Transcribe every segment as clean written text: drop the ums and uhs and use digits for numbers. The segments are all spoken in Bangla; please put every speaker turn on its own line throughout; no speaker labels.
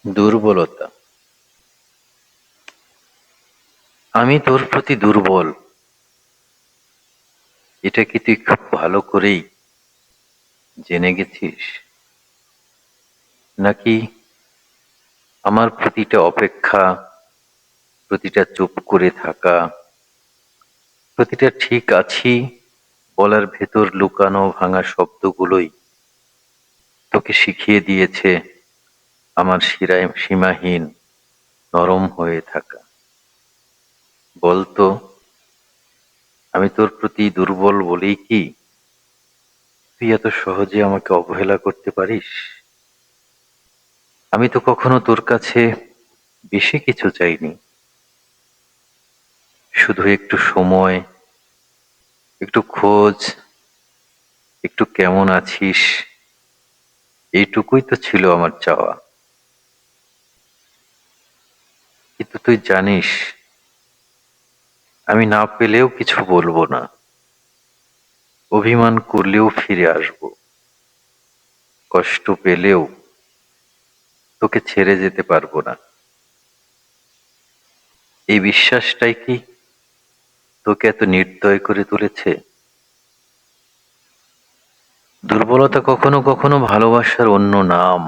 দুর্বলতা। আমি তোর প্রতি দুর্বল, এটা কি তুই খুব ভালো করেই জেনে গেছিস? নাকি আমার প্রতিটা অপেক্ষা, প্রতিটা চুপ করে থাকা, প্রতিটা ঠিক আছি বলার ভেতর লুকানো ভাঙা শব্দগুলোই তোকে শিখিয়ে দিয়েছে আমার শিরায় সীমাহীন নরম হয়ে থাকা? বলতো, আমি তোর প্রতি দুর্বল বলেই কি তুই এত সহজে আমাকে অবহেলা করতে পারিস? আমি তো কখনো তোর কাছে বেশি কিছু চাইনি, শুধু একটু সময়, একটু খোঁজ, একটু কেমন আছিস, এইটুকুই তো ছিল আমার চাওয়া। কিন্তু তুই জানিস, আমি না পেলেও কিছু বলবো না, অভিমান করলেও ফিরে আসবো, কষ্ট পেলেও তোকে ছেড়ে যেতে পারবো না। এই বিশ্বাসটাই কি তোকে এত নির্দয় করে তুলেছে? দুর্বলতা কখনো কখনো ভালোবাসার অন্য নাম,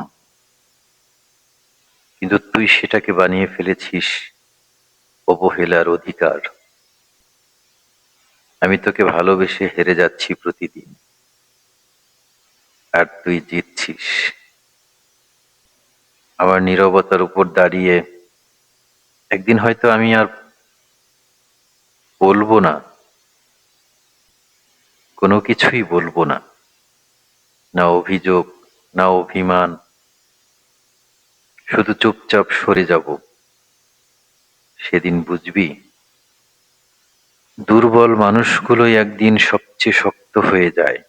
কিন্তু তুই সেটাকে বানিয়ে ফেলেছিস অবহেলার অধিকার। আমি তোকে ভালোবেসে হেরে যাচ্ছি প্রতিদিন, আর তুই জিতছিস। আমার নীরবতার উপর দাঁড়িয়ে একদিন হয়তো আমি আর বলবো না, কোনো কিছুই বলবো না, না অভিযোগ, না অভিমান, শুধু চুপচাপ সরে যাব। সেদিন বুঝবি, দুর্বল মানুষগুলোই একদিন সবচেয়ে শক্ত হয়ে যায়,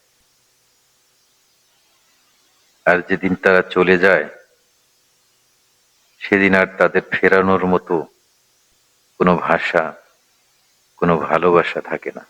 আর যেদিন তারা চলে যায় সেদিন আর তাদের ফেরানোর মতো কোনো ভাষা, কোনো ভালোবাসা থাকে না।